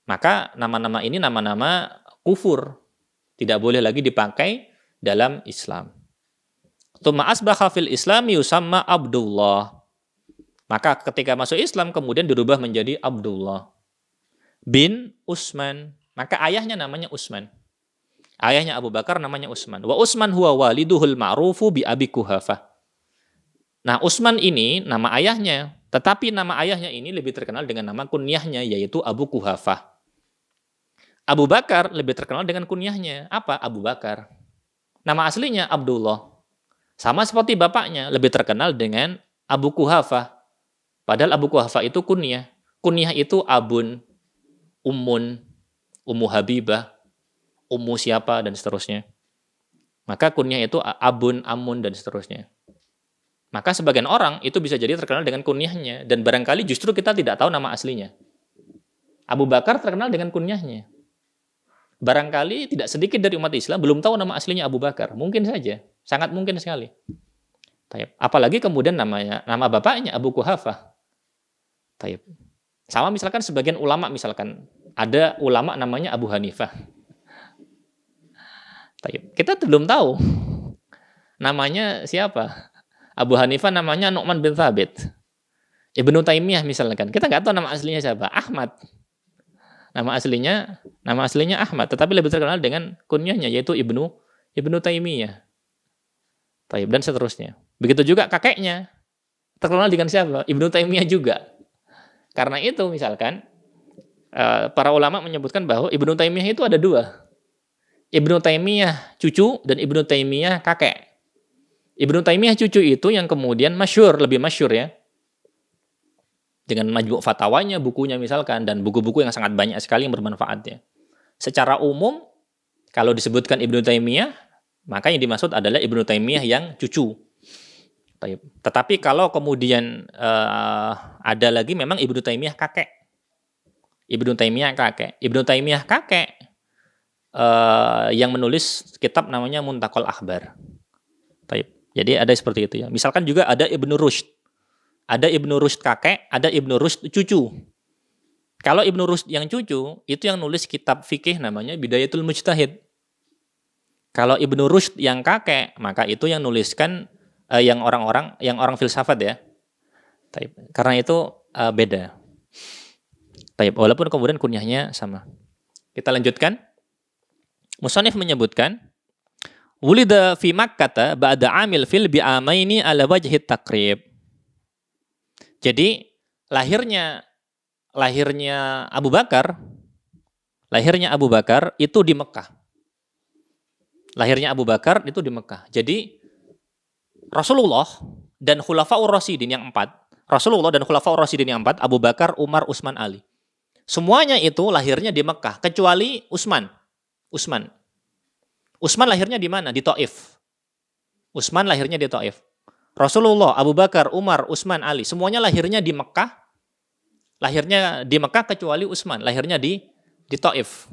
Maka nama-nama ini nama-nama kufur. Tidak boleh lagi dipakai dalam Islam. Tsumma asbaha fil Islam yusamma Abdullah. Maka ketika masuk Islam kemudian dirubah menjadi Abdullah bin Utsman. Maka ayahnya namanya Utsman. Ayahnya Abu Bakar namanya Utsman. Wa Utsman huwa waliduhul ma'rufu bi Abi Kuhafah. Nah, Utsman ini nama ayahnya, tetapi nama ayahnya ini lebih terkenal dengan nama kunyahnya yaitu Abu Kuhafah. Abu Bakar lebih terkenal dengan kunyahnya. Apa? Abu Bakar. Nama aslinya Abdullah. Sama seperti bapaknya lebih terkenal dengan Abu Kuhafah. Padahal Abu Kuhafah itu kunyah. Kunyah itu abun, ummun, ummu Habibah, ummu siapa, dan seterusnya. Maka kunyah itu abun, amun, dan seterusnya. Maka sebagian orang itu bisa jadi terkenal dengan kunyahnya. Dan barangkali justru kita tidak tahu nama aslinya. Abu Bakar terkenal dengan kunyahnya. Barangkali tidak sedikit dari umat Islam belum tahu nama aslinya Abu Bakar. Mungkin saja. Sangat mungkin sekali. Apalagi kemudian nama bapaknya Abu Kuhafah. Sama misalkan sebagian ulama, misalkan ada ulama namanya Abu Hanifah. Kita belum tahu namanya siapa. Abu Hanifah namanya Nu'man bin Thabit. Ibnu Taimiyah misalkan. Kita nggak tahu nama aslinya siapa. Ahmad. Nama aslinya Ahmad, tetapi lebih terkenal dengan kunyahnya yaitu Ibnu Taimiyah. Dan seterusnya. Begitu juga kakeknya. Terkenal dengan siapa? Ibnu Taimiyah juga. Karena itu misalkan para ulama menyebutkan bahwa Ibnu Taimiyah itu ada 2. Ibnu Taimiyah cucu dan Ibnu Taimiyah kakek. Ibnu Taimiyah cucu itu yang kemudian lebih masyhur ya. Dengan majmu' fatwanya, bukunya misalkan, dan buku-buku yang sangat banyak sekali yang bermanfaat ya. Secara umum, kalau disebutkan Ibnu Taimiyah, maka yang dimaksud adalah Ibnu Taimiyah yang cucu. Tetapi kalau kemudian ada lagi memang Ibnu Taimiyah kakek. Ibnu Taimiyah kakek yang menulis kitab namanya Muntaqal Akhbar. Jadi ada seperti itu ya. Misalkan juga ada Ibnu Rushd. Ada Ibnu Rushd kakek, ada Ibnu Rushd cucu. Kalau Ibnu Rushd yang cucu, itu yang nulis kitab fikih namanya Bidayatul Mujtahid. Kalau Ibnu Rushd yang kakek, maka itu yang nuliskan yang orang filsafat ya. Karena itu beda. Walaupun kemudian kunyahnya sama. Kita lanjutkan. Musannif menyebutkan, wulida fi Makkah ba'da amil fil bi'amaini ala wajhi takrib. Jadi lahirnya Abu Bakar itu di Mekah. Jadi Rasulullah dan Khulafaur Rasyidin yang 4, Abu Bakar, Umar, Utsman, Ali. Semuanya itu lahirnya di Mekah kecuali Utsman. Utsman lahirnya di mana? Di Taif. Rasulullah, Abu Bakar, Umar, Utsman, Ali, semuanya lahirnya di Mekah. Kecuali Utsman, lahirnya di Taif.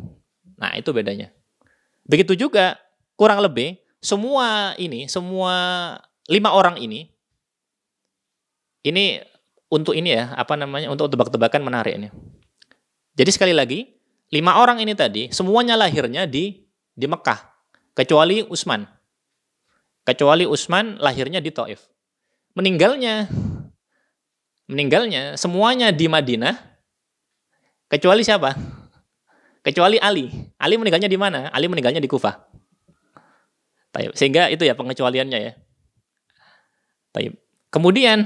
Nah, itu bedanya. Begitu juga kurang lebih semua 5 orang ini untuk ini ya, untuk tebak-tebakan menarik ini. Jadi sekali lagi, 5 orang ini tadi semuanya lahirnya di Mekah, kecuali Utsman. Kecuali Utsman lahirnya di Taif. Meninggalnya semuanya di Madinah, kecuali siapa? Kecuali Ali. Ali meninggalnya di mana? Ali meninggalnya di Kufah. Taib. Sehingga itu ya pengecualiannya ya. Taib. Kemudian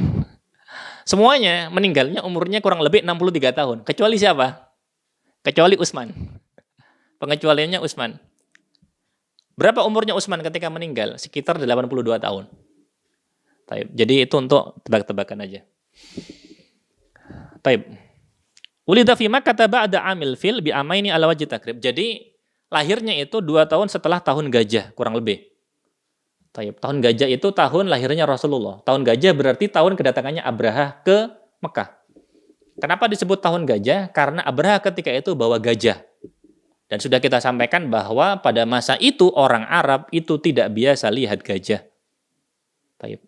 semuanya meninggalnya umurnya kurang lebih 63 tahun. Kecuali siapa? Kecuali Utsman. Pengecualiannya Utsman. Berapa umurnya Utsman ketika meninggal? Sekitar 82 tahun. Taib. Jadi itu untuk tebak-tebakan aja. Taib. Ulida fi Makkah ba'da amil fil bi amaini ala wajhi takrib. Jadi lahirnya itu 2 tahun setelah tahun gajah kurang lebih. Taib. Tahun gajah itu tahun lahirnya Rasulullah. Tahun gajah berarti tahun kedatangannya Abraha ke Mekah. Kenapa disebut tahun gajah? Karena Abraha ketika itu bawa gajah. Dan sudah kita sampaikan bahwa pada masa itu orang Arab itu tidak biasa lihat gajah. Taib.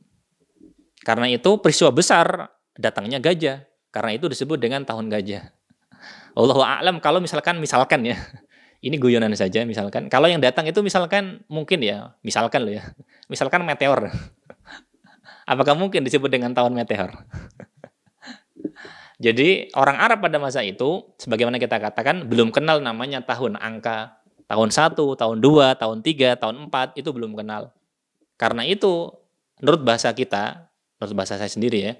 Karena itu peristiwa besar datangnya gajah. Karena itu disebut dengan tahun gajah. Wallahu a'lam, kalau misalkan ya. Ini guyonan saja misalkan. Kalau yang datang itu misalkan mungkin ya, misalkan loh ya. Misalkan meteor. Apakah mungkin disebut dengan tahun meteor? Jadi orang Arab pada masa itu, sebagaimana kita katakan, belum kenal namanya tahun angka. Tahun 1, tahun 2, tahun 3, tahun 4, itu belum kenal. Karena itu, menurut bahasa kita, menurut bahasa saya sendiri ya,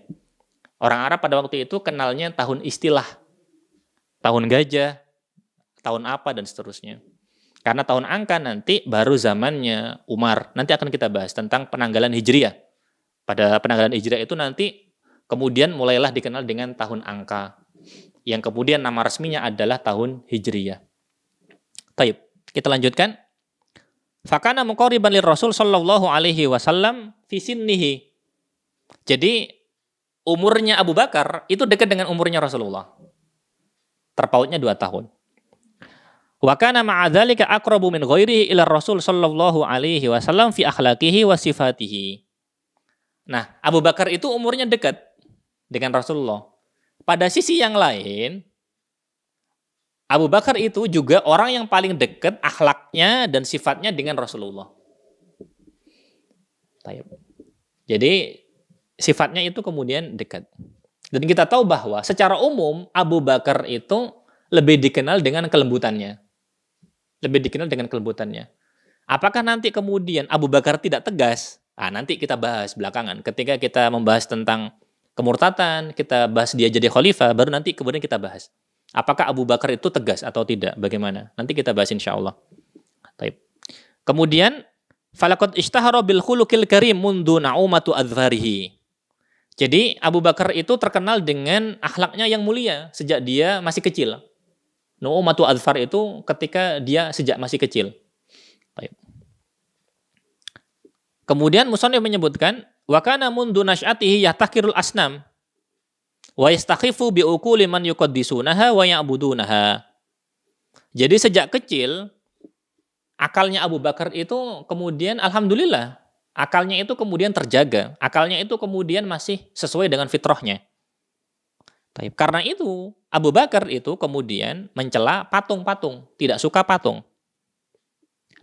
orang Arab pada waktu itu kenalnya tahun istilah. Tahun gajah, tahun apa, dan seterusnya. Karena tahun angka nanti baru zamannya Umar. Nanti akan kita bahas tentang penanggalan Hijriah. Pada penanggalan Hijriah itu nanti kemudian mulailah dikenal dengan tahun angka. Yang kemudian nama resminya adalah tahun Hijriah. Taib. Kita lanjutkan. Fakana muqariban Rasul sallallahu alaihi wasallam fi sinnihi. Jadi umurnya Abu Bakar itu dekat dengan umurnya Rasulullah. Terpautnya 2 tahun. Wa kana ma'a dzalika aqrabu min ghairihi ila Rasul sallallahu alaihi wasallam fi akhlaqihi wa sifatihi. Nah, Abu Bakar itu umurnya dekat dengan Rasulullah. Pada sisi yang lain, Abu Bakar itu juga orang yang paling dekat akhlaknya dan sifatnya dengan Rasulullah. Jadi sifatnya itu kemudian dekat. Dan kita tahu bahwa secara umum Abu Bakar itu lebih dikenal dengan kelembutannya. Apakah nanti kemudian Abu Bakar tidak tegas? Nanti kita bahas belakangan. Ketika kita membahas tentang kemurtatan, kita bahas dia jadi khalifah, baru nanti kemudian kita bahas. Apakah Abu Bakar itu tegas atau tidak? Bagaimana? Nanti kita bahas insyaAllah. Taib. Kemudian, falaqad ishtahara bil khuluqil karim mundu na'umatu adzfarihi. Jadi Abu Bakar itu terkenal dengan akhlaknya yang mulia sejak dia masih kecil. Nu'umatu adzfar itu ketika dia sejak masih kecil. Baik. Kemudian musannif menyebutkan wa kana mundu nasy'atihi yahtaqirul asnam wa yastakhifu bi uquli man yuqaddisunaha wa ya'budunaha. Jadi sejak kecil akalnya Abu Bakar itu kemudian alhamdulillah akalnya itu kemudian terjaga, akalnya itu kemudian masih sesuai dengan fitrahnya. Karena itu Abu Bakar itu kemudian mencela patung-patung, tidak suka patung.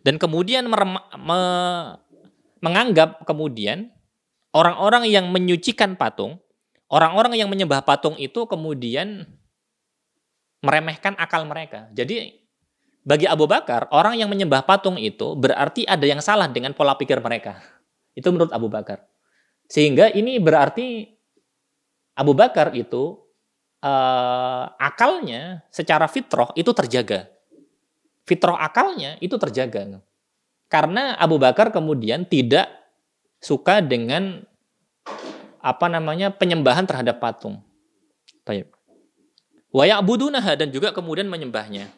Dan kemudian menganggap kemudian orang-orang yang menyucikan patung, orang-orang yang menyembah patung itu kemudian meremehkan akal mereka. Jadi bagi Abu Bakar, orang yang menyembah patung itu berarti ada yang salah dengan pola pikir mereka. Itu menurut Abu Bakar. Sehingga ini berarti Abu Bakar itu akalnya secara fitrah itu terjaga. Fitrah akalnya itu terjaga. Karena Abu Bakar kemudian tidak suka dengan penyembahan terhadap patung. Wa ya'budunaha, dan juga kemudian menyembahnya.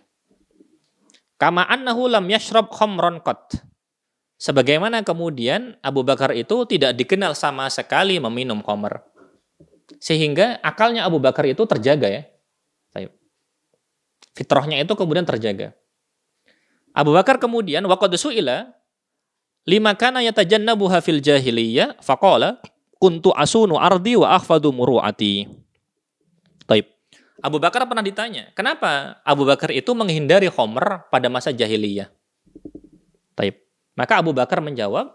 Kama annahu lam yashrab khamran qat. Sebagaimana kemudian Abu Bakar itu tidak dikenal sama sekali meminum khamr. Sehingga akalnya Abu Bakar itu terjaga ya. Fitrahnya itu kemudian terjaga. Abu Bakar kemudian waqad su'ila lima kana yatajannabuha fil jahiliyah faqala kuntu asunu ardi wa akhfadu muru'ati. Taib. Abu Bakar pernah ditanya, kenapa Abu Bakar itu menghindari khamr pada masa jahiliyah? Taib. Maka Abu Bakar menjawab,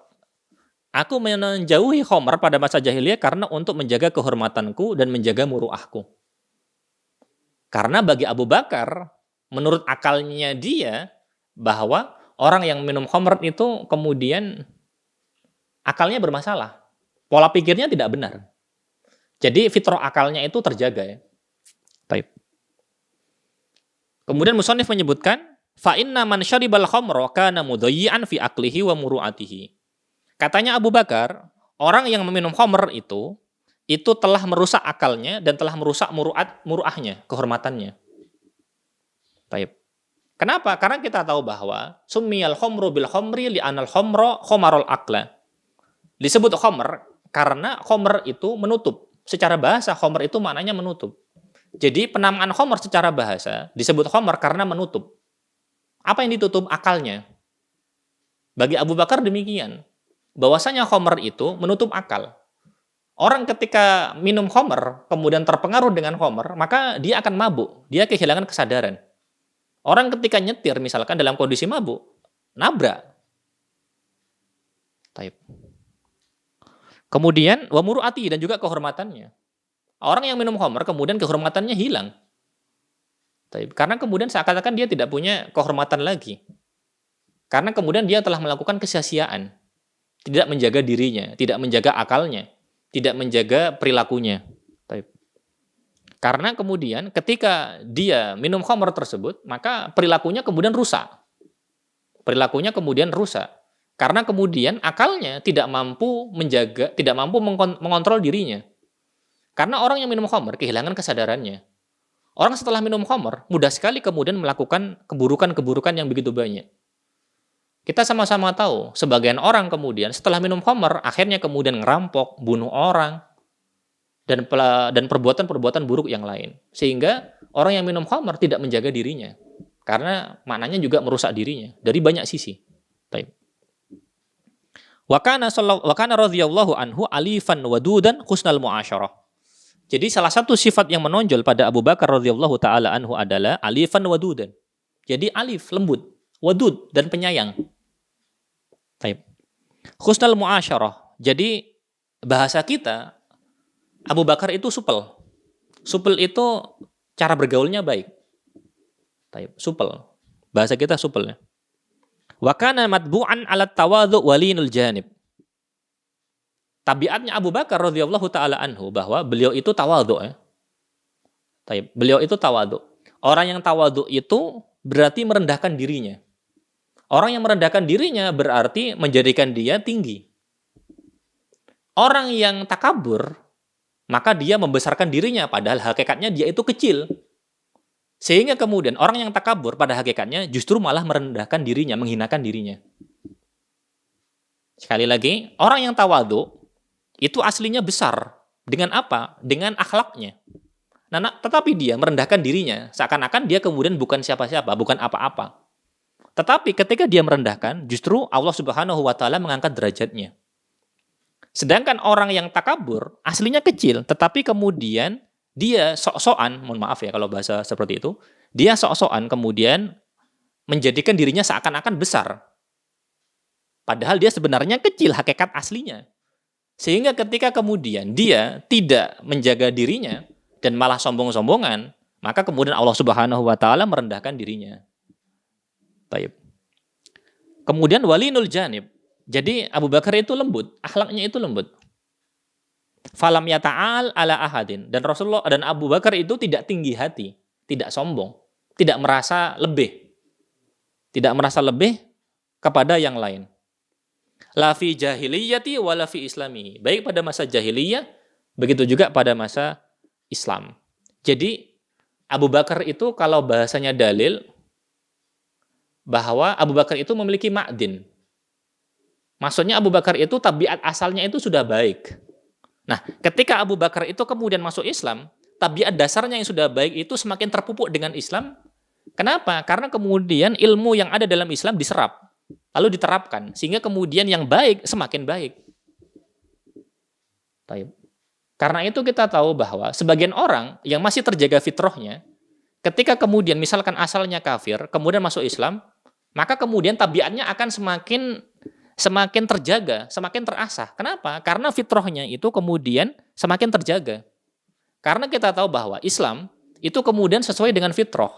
aku menjauhi khamr pada masa jahiliyah karena untuk menjaga kehormatanku dan menjaga muruahku. Karena bagi Abu Bakar, menurut akalnya dia, bahwa orang yang minum khamr itu kemudian akalnya bermasalah. Pola pikirnya tidak benar. Jadi fitrah akalnya itu terjaga ya. Taib. Kemudian musannif menyebutkan, fa inna man syaribal khamra kana mudayyi'an fi aqlihi wa muru'atihi. Katanya Abu Bakar, orang yang meminum khamr itu telah merusak akalnya dan telah merusak muru'ahnya, kehormatannya. Taib. Kenapa? Karena kita tahu bahwa summiyal khamru bil khamri li'anal khamra khamarul aqla. Disebut khamr karena khamr itu menutup. Secara bahasa khamr itu maknanya menutup. Jadi penamaan khamr secara bahasa disebut khamr karena menutup. Apa yang ditutup? Akalnya. Bagi Abu Bakar demikian. Bahwasanya khamr itu menutup akal. Orang ketika minum khamr, kemudian terpengaruh dengan khamr, maka dia akan mabuk. Dia kehilangan kesadaran. Orang ketika nyetir misalkan dalam kondisi mabuk, nabrak. Taib. Kemudian wa muru'ati dan juga kehormatannya. Orang yang minum khamr kemudian kehormatannya hilang. Taib. Karena kemudian seakan-akan dia tidak punya kehormatan lagi. Karena kemudian dia telah melakukan kesia-siaan. Tidak menjaga dirinya, tidak menjaga akalnya, tidak menjaga perilakunya. Taib. Karena kemudian ketika dia minum khamr tersebut, maka perilakunya kemudian rusak. Perilakunya kemudian rusak. Karena kemudian akalnya tidak mampu menjaga, tidak mampu mengontrol dirinya. Karena orang yang minum khamr kehilangan kesadarannya. Orang setelah minum khamr mudah sekali kemudian melakukan keburukan-keburukan yang begitu banyak. Kita sama-sama tahu, sebagian orang kemudian setelah minum khamr akhirnya kemudian ngerampok, bunuh orang, dan perbuatan-perbuatan buruk yang lain. Sehingga orang yang minum khamr tidak menjaga dirinya. Karena maknanya juga merusak dirinya dari banyak sisi. Baik. Wa kana radhiyallahu anhu alifan wadudan husnal muasyarah. Jadi salah satu sifat yang menonjol pada Abu Bakar radhiyallahu taala anhu adalah alifan wadudan. Jadi alif lembut, wadud dan penyayang. Baik. Husnal muasyarah. Jadi bahasa kita Abu Bakar itu supel. Supel itu cara bergaulnya baik. Baik, supel. Bahasa kita supel ya. Wa kana matbu'an 'ala tawadhu walinul janib. Tabiatnya Abu Bakar radhiyallahu taala anhu bahwa beliau itu tawadhu ya. Beliau itu tawadhu. Orang yang tawadhu itu berarti merendahkan dirinya. Orang yang merendahkan dirinya berarti menjadikan dia tinggi. Orang yang takabur maka dia membesarkan dirinya padahal hakikatnya dia itu kecil. Sehingga kemudian orang yang takabur pada hakikatnya justru malah merendahkan dirinya, menghinakan dirinya. Sekali lagi, orang yang tawadhu itu aslinya besar. Dengan apa? Dengan akhlaknya. Nah, tetapi dia merendahkan dirinya, seakan-akan dia kemudian bukan siapa-siapa, bukan apa-apa. Tetapi ketika dia merendahkan, justru Allah Subhanahu wa taala mengangkat derajatnya. Sedangkan orang yang takabur aslinya kecil, tetapi kemudian dia sok-sokan, mohon maaf ya kalau bahasa seperti itu, dia sok-sokan kemudian menjadikan dirinya seakan-akan besar. Padahal dia sebenarnya kecil hakikat aslinya. Sehingga ketika kemudian dia tidak menjaga dirinya dan malah sombong-sombongan, maka kemudian Allah Subhanahu wa taala merendahkan dirinya. Baik. Kemudian walinul janib. Jadi Abu Bakar itu lembut, akhlaknya itu lembut. Falam yata'al ala ahadin, dan Rasulullah dan Abu Bakar itu tidak tinggi hati, tidak sombong, tidak merasa lebih. Tidak merasa lebih kepada yang lain. La fi jahiliyati wa la fi islami. Baik pada masa jahiliyah, begitu juga pada masa Islam. Jadi Abu Bakar itu kalau bahasanya dalil bahwa Abu Bakar itu memiliki ma'din. Maksudnya Abu Bakar itu tabiat asalnya itu sudah baik. Nah, ketika Abu Bakar itu kemudian masuk Islam, tabiat dasarnya yang sudah baik itu semakin terpupuk dengan Islam. Kenapa? Karena kemudian ilmu yang ada dalam Islam diserap, lalu diterapkan, sehingga kemudian yang baik semakin baik. Taib. Karena itu kita tahu bahwa sebagian orang yang masih terjaga fitrahnya, ketika kemudian misalkan asalnya kafir, kemudian masuk Islam, maka kemudian tabiatnya akan semakin terjaga, semakin terasah. Kenapa? Karena fitrahnya itu kemudian semakin terjaga. Karena kita tahu bahwa Islam itu kemudian sesuai dengan fitrah.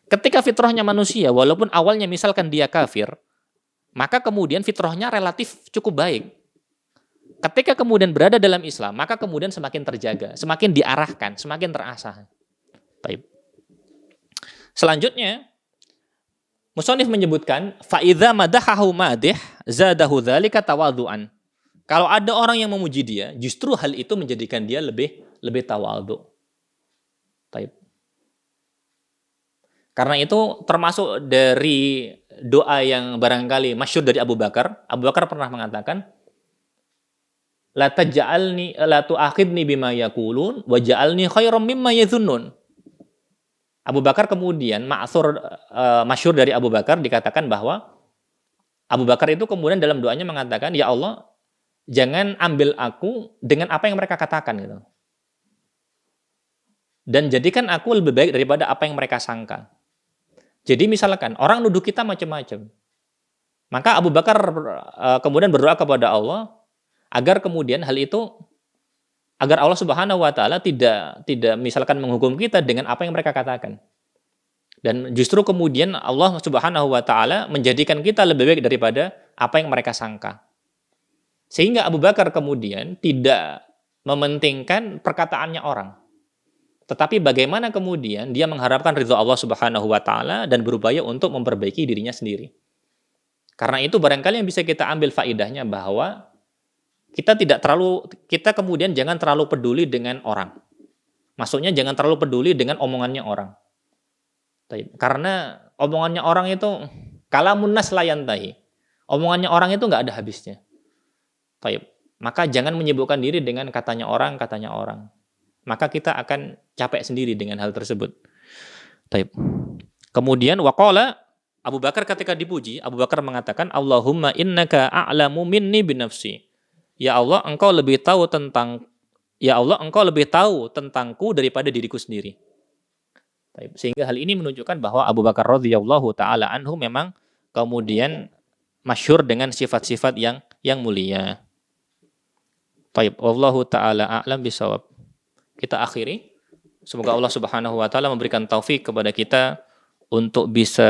Ketika fitrahnya manusia, walaupun awalnya misalkan dia kafir, maka kemudian fitrahnya relatif cukup baik. Ketika kemudian berada dalam Islam, maka kemudian semakin terjaga, semakin diarahkan, semakin terasah. Baik. Selanjutnya, musannif menyebutkan, fa'idha madahahu madih, zadahu dzalika tawadhu'an. Kalau ada orang yang memuji dia, justru hal itu menjadikan dia lebih tawadhu. Baik. Karena itu termasuk dari doa yang barangkali masyhur dari Abu Bakar. Abu Bakar pernah mengatakan, la tu'akhidni bima yaqulun wa ja'alni khairam mimma yadhunnun. Abu Bakar kemudian masyhur dari Abu Bakar dikatakan bahwa Abu Bakar itu kemudian dalam doanya mengatakan, ya Allah, jangan ambil aku dengan apa yang mereka katakan gitu. Dan jadikan aku lebih baik daripada apa yang mereka sangka. Jadi misalkan orang nuduh kita macam-macam. Maka Abu Bakar kemudian berdoa kepada Allah agar kemudian hal itu, agar Allah Subhanahu wa taala tidak misalkan menghukum kita dengan apa yang mereka katakan. Dan justru kemudian Allah Subhanahu wa taala menjadikan kita lebih baik daripada apa yang mereka sangka. Sehingga Abu Bakar kemudian tidak mementingkan perkataannya orang. Tetapi bagaimana kemudian dia mengharapkan ridha Allah Subhanahu wa taala dan berupaya untuk memperbaiki dirinya sendiri. Karena itu barangkali yang bisa kita ambil faidahnya bahwa kita kemudian jangan terlalu peduli dengan orang. Maksudnya jangan terlalu peduli dengan omongannya orang. Karena omongannya orang itu kalamun nas la yantahi. Omongannya orang itu nggak ada habisnya. Maka jangan menyibukkan diri dengan katanya orang. Maka kita akan capek sendiri dengan hal tersebut. Kemudian waqala Abu Bakar ketika dipuji, Abu Bakar mengatakan, Allahumma innaka a'lamu minni binafsi. Ya Allah, engkau lebih tahu tentangku daripada diriku sendiri. Sehingga hal ini menunjukkan bahwa Abu Bakar radhiyallahu taala anhu memang kemudian masyhur dengan sifat-sifat yang mulia. Wallahu taala a'lam bishawab. Kita akhiri. Semoga Allah Subhanahu wa taala memberikan taufik kepada kita untuk bisa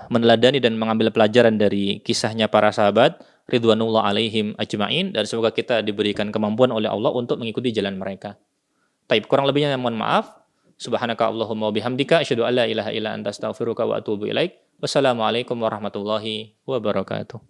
meneladani dan mengambil pelajaran dari kisahnya para sahabat ridwanullah alaihim ajma'in, dan semoga kita diberikan kemampuan oleh Allah untuk mengikuti jalan mereka. Kurang lebihnya mohon maaf. Subhanaka Allahumma wa bihamdika asyhadu an la ilaha illa anta astaghfiruka wa atubu ilaik. Wassalamualaikum warahmatullahi wabarakatuh.